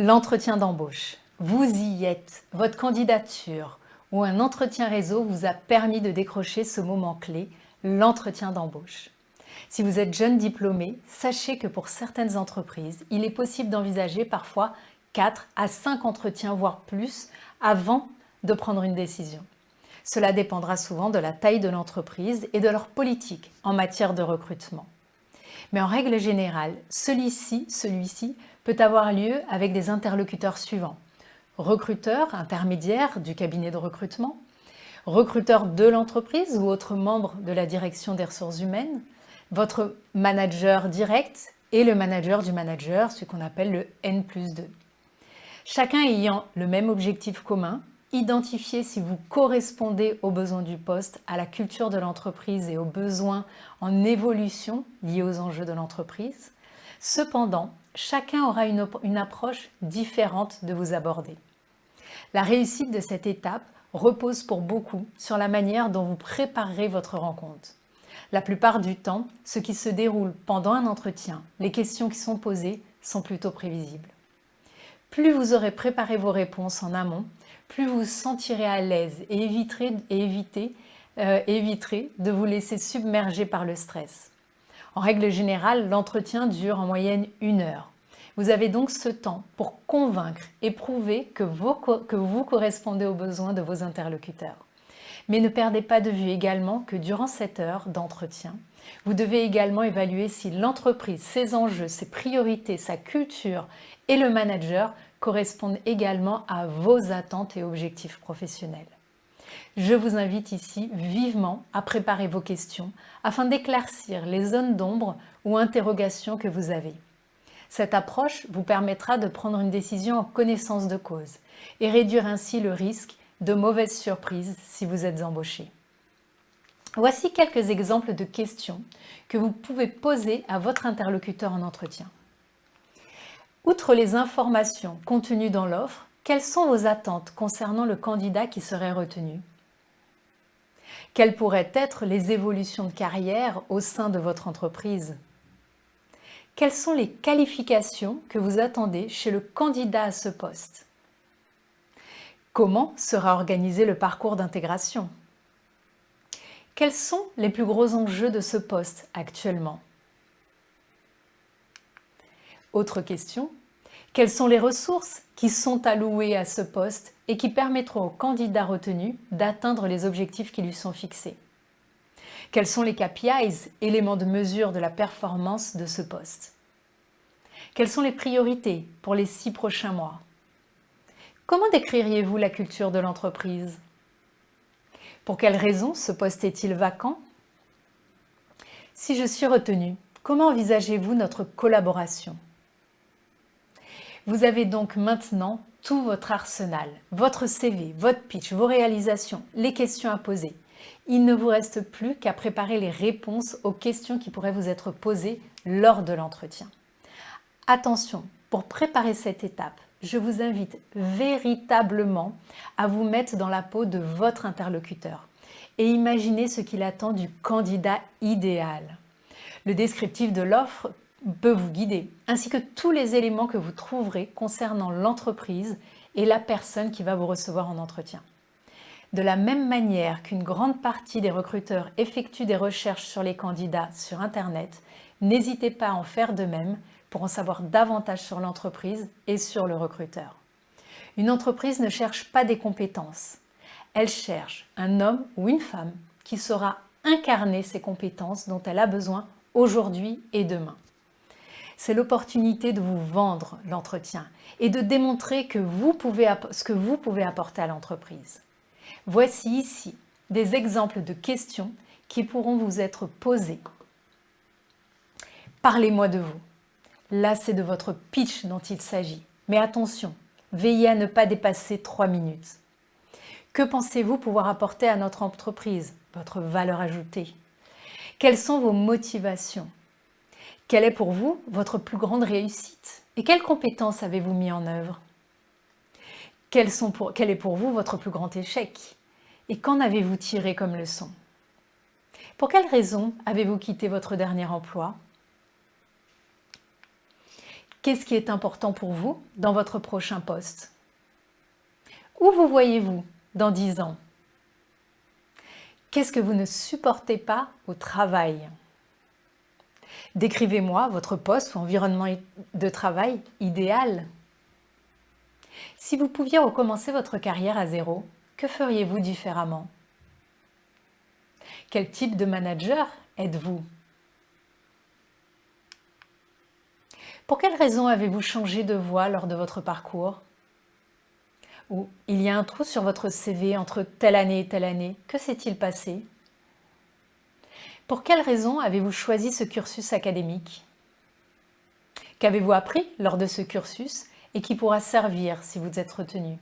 L'entretien d'embauche. Vous y êtes. Votre candidature ou un entretien réseau vous a permis de décrocher ce moment clé, l'entretien d'embauche. Si vous êtes jeune diplômé, sachez que pour certaines entreprises, il est possible d'envisager parfois 4 à 5 entretiens, voire plus, avant de prendre une décision. Cela dépendra souvent de la taille de l'entreprise et de leur politique en matière de recrutement. Mais en règle générale, celui-ci peut avoir lieu avec des interlocuteurs suivants. Recruteur intermédiaire du cabinet de recrutement, recruteur de l'entreprise ou autre membre de la direction des ressources humaines, votre manager direct et le manager du manager, ce qu'on appelle le N+2. Chacun ayant le même objectif commun, identifier si vous correspondez aux besoins du poste, à la culture de l'entreprise et aux besoins en évolution liés aux enjeux de l'entreprise. Cependant, chacun aura une approche différente de vous aborder. La réussite de cette étape repose pour beaucoup sur la manière dont vous préparerez votre rencontre. La plupart du temps, ce qui se déroule pendant un entretien, les questions qui sont posées sont plutôt prévisibles. Plus vous aurez préparé vos réponses en amont, plus vous vous sentirez à l'aise et éviterez de vous laisser submerger par le stress. En règle générale, l'entretien dure en moyenne 1 heure. Vous avez donc ce temps pour convaincre et prouver que vous correspondez aux besoins de vos interlocuteurs. Mais ne perdez pas de vue également que durant cette heure d'entretien, vous devez également évaluer si l'entreprise, ses enjeux, ses priorités, sa culture et le manager correspondent également à vos attentes et objectifs professionnels. Je vous invite ici vivement à préparer vos questions afin d'éclaircir les zones d'ombre ou interrogations que vous avez. Cette approche vous permettra de prendre une décision en connaissance de cause et réduire ainsi le risque de mauvaises surprises si vous êtes embauché. Voici quelques exemples de questions que vous pouvez poser à votre interlocuteur en entretien. Outre les informations contenues dans l'offre, quelles sont vos attentes concernant le candidat qui serait retenu? Quelles pourraient être les évolutions de carrière au sein de votre entreprise? Quelles sont les qualifications que vous attendez chez le candidat à ce poste? Comment sera organisé le parcours d'intégration? Quels sont les plus gros enjeux de ce poste actuellement? Autre question, quelles sont les ressources qui sont allouées à ce poste et qui permettront au candidat retenu d'atteindre les objectifs qui lui sont fixés? Quels sont les KPIs, éléments de mesure de la performance de ce poste? Quelles sont les priorités pour les 6 prochains mois? Comment décririez-vous la culture de l'entreprise? Pour quelles raisons ce poste est-il vacant? Si je suis retenu, comment envisagez-vous notre collaboration? Vous avez donc maintenant tout votre arsenal, votre CV, votre pitch, vos réalisations, les questions à poser. Il ne vous reste plus qu'à préparer les réponses aux questions qui pourraient vous être posées lors de l'entretien. Attention, pour préparer cette étape, je vous invite véritablement à vous mettre dans la peau de votre interlocuteur et imaginer ce qu'il attend du candidat idéal. Le descriptif de l'offre peut vous guider, ainsi que tous les éléments que vous trouverez concernant l'entreprise et la personne qui va vous recevoir en entretien. De la même manière qu'une grande partie des recruteurs effectuent des recherches sur les candidats sur Internet, n'hésitez pas à en faire de même pour en savoir davantage sur l'entreprise et sur le recruteur. Une entreprise ne cherche pas des compétences. Elle cherche un homme ou une femme qui saura incarner ces compétences dont elle a besoin aujourd'hui et demain. C'est l'opportunité de vous vendre l'entretien et de démontrer ce que vous pouvez apporter à l'entreprise. Voici ici des exemples de questions qui pourront vous être posées. Parlez-moi de vous. Là, c'est de votre pitch dont il s'agit. Mais attention, veillez à ne pas dépasser 3 minutes. Que pensez-vous pouvoir apporter à notre entreprise? Votre valeur ajoutée? Quelles sont vos motivations? Quelle est pour vous votre plus grande réussite? Et quelles compétences avez-vous mis en œuvre? Quel est pour vous votre plus grand échec? Et qu'en avez-vous tiré comme leçon? Pour quelles raisons avez-vous quitté votre dernier emploi? Qu'est-ce qui est important pour vous dans votre prochain poste? Où vous voyez-vous dans 10 ans? Qu'est-ce que vous ne supportez pas au travail? Décrivez-moi votre poste ou environnement de travail idéal. Si vous pouviez recommencer votre carrière à zéro, que feriez-vous différemment? Quel type de manager êtes-vous? Pour quelles raisons avez-vous changé de voie lors de votre parcours? Ou il y a un trou sur votre CV entre telle année et telle année, que s'est-il passé? Pour quelles raisons avez-vous choisi ce cursus académique? Qu'avez-vous appris lors de ce cursus et qui pourra servir si vous êtes retenu?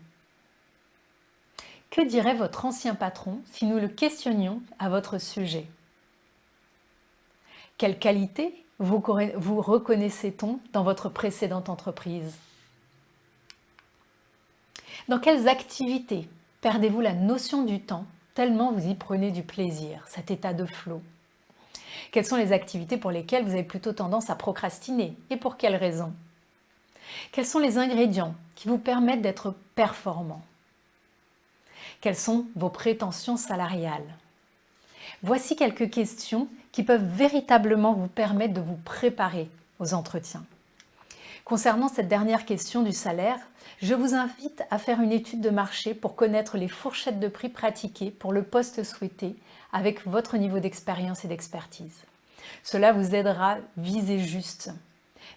Que dirait votre ancien patron si nous le questionnions à votre sujet? Quelles qualités vous reconnaissait-on dans votre précédente entreprise? Dans quelles activités perdez-vous la notion du temps tellement vous y prenez du plaisir, cet état de flow? Quelles sont les activités pour lesquelles vous avez plutôt tendance à procrastiner et pour quelles raisons? Quels sont les ingrédients qui vous permettent d'être performant? Quelles sont vos prétentions salariales? Voici quelques questions qui peuvent véritablement vous permettre de vous préparer aux entretiens. Concernant cette dernière question du salaire, je vous invite à faire une étude de marché pour connaître les fourchettes de prix pratiquées pour le poste souhaité avec votre niveau d'expérience et d'expertise. Cela vous aidera à viser juste.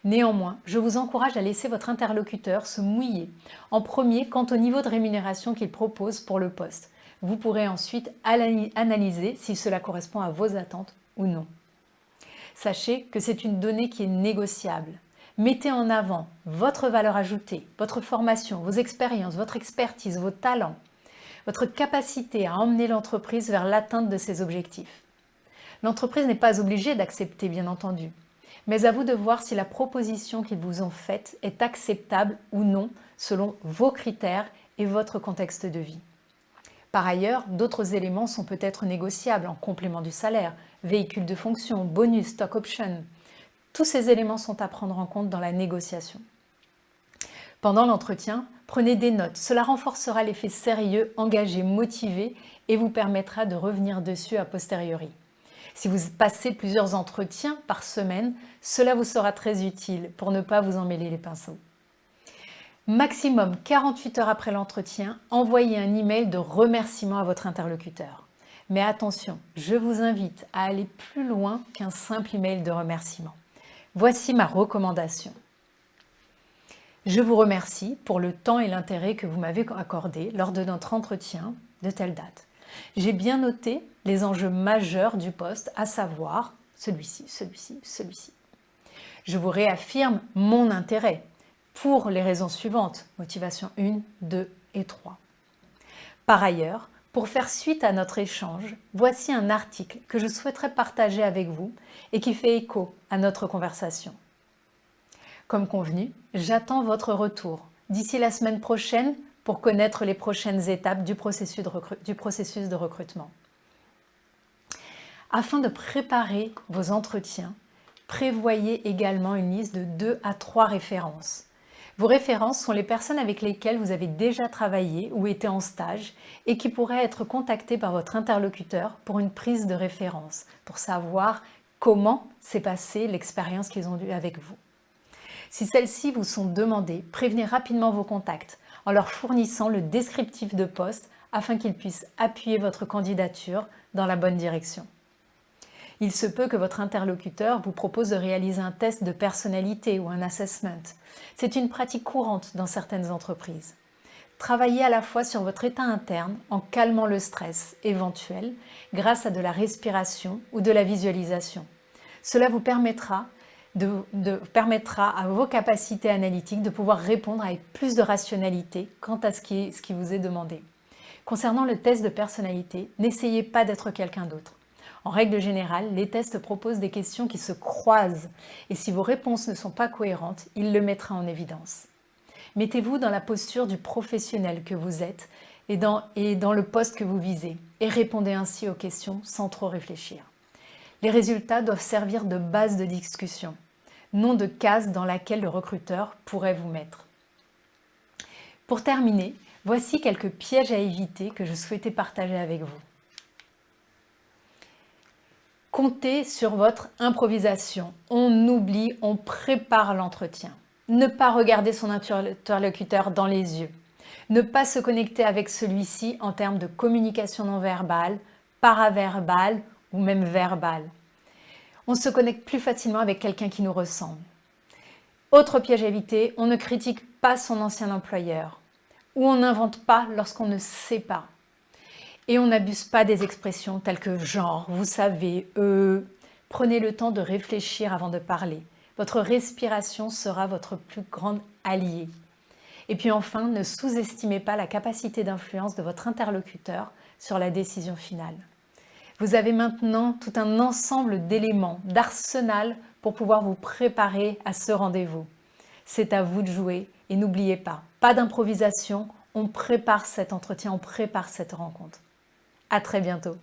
Néanmoins, je vous encourage à laisser votre interlocuteur se mouiller en premier quant au niveau de rémunération qu'il propose pour le poste. Vous pourrez ensuite analyser si cela correspond à vos attentes ou non. Sachez que c'est une donnée qui est négociable. Mettez en avant votre valeur ajoutée, votre formation, vos expériences, votre expertise, vos talents, votre capacité à emmener l'entreprise vers l'atteinte de ses objectifs. L'entreprise n'est pas obligée d'accepter, bien entendu, mais à vous de voir si la proposition qu'ils vous ont faite est acceptable ou non selon vos critères et votre contexte de vie. Par ailleurs, d'autres éléments sont peut-être négociables en complément du salaire, véhicule de fonction, bonus, stock option. Tous ces éléments sont à prendre en compte dans la négociation. Pendant l'entretien, prenez des notes. Cela renforcera l'effet sérieux, engagé, motivé et vous permettra de revenir dessus a posteriori. Si vous passez plusieurs entretiens par semaine, cela vous sera très utile pour ne pas vous emmêler les pinceaux. Maximum 48 heures après l'entretien, envoyez un email de remerciement à votre interlocuteur. Mais attention, je vous invite à aller plus loin qu'un simple email de remerciement. Voici ma recommandation. Je vous remercie pour le temps et l'intérêt que vous m'avez accordé lors de notre entretien de telle date. J'ai bien noté les enjeux majeurs du poste, à savoir celui-ci, celui-ci, celui-ci. Je vous réaffirme mon intérêt pour les raisons suivantes, motivation 1, 2 et 3. Par ailleurs, pour faire suite à notre échange, voici un article que je souhaiterais partager avec vous et qui fait écho à notre conversation. Comme convenu, j'attends votre retour d'ici la semaine prochaine pour connaître les prochaines étapes du processus de recrutement. Afin de préparer vos entretiens, prévoyez également une liste de 2 à 3 références. Vos références sont les personnes avec lesquelles vous avez déjà travaillé ou été en stage et qui pourraient être contactées par votre interlocuteur pour une prise de référence, pour savoir comment s'est passée l'expérience qu'ils ont eue avec vous. Si celles-ci vous sont demandées, prévenez rapidement vos contacts en leur fournissant le descriptif de poste afin qu'ils puissent appuyer votre candidature dans la bonne direction. Il se peut que votre interlocuteur vous propose de réaliser un test de personnalité ou un assessment. C'est une pratique courante dans certaines entreprises. Travaillez à la fois sur votre état interne en calmant le stress éventuel grâce à de la respiration ou de la visualisation. Cela vous permettra à vos capacités analytiques de pouvoir répondre avec plus de rationalité quant à ce qui vous est demandé. Concernant le test de personnalité, n'essayez pas d'être quelqu'un d'autre. En règle générale, les tests proposent des questions qui se croisent et si vos réponses ne sont pas cohérentes, il le mettra en évidence. Mettez-vous dans la posture du professionnel que vous êtes et dans le poste que vous visez et répondez ainsi aux questions sans trop réfléchir. Les résultats doivent servir de base de discussion. nom de case dans laquelle le recruteur pourrait vous mettre. Pour terminer, voici quelques pièges à éviter que je souhaitais partager avec vous. Comptez sur votre improvisation. On oublie, on prépare l'entretien. Ne pas regarder son interlocuteur dans les yeux. Ne pas se connecter avec celui-ci en termes de communication non verbale, paraverbale ou même verbale. On se connecte plus facilement avec quelqu'un qui nous ressemble. Autre piège à éviter, on ne critique pas son ancien employeur ou on n'invente pas lorsqu'on ne sait pas. Et on n'abuse pas des expressions telles que genre, vous savez, Prenez le temps de réfléchir avant de parler. Votre respiration sera votre plus grande alliée. Et puis enfin, ne sous-estimez pas la capacité d'influence de votre interlocuteur sur la décision finale. Vous avez maintenant tout un ensemble d'éléments, d'arsenal pour pouvoir vous préparer à ce rendez-vous. C'est à vous de jouer et n'oubliez pas d'improvisation, on prépare cet entretien, on prépare cette rencontre. À très bientôt.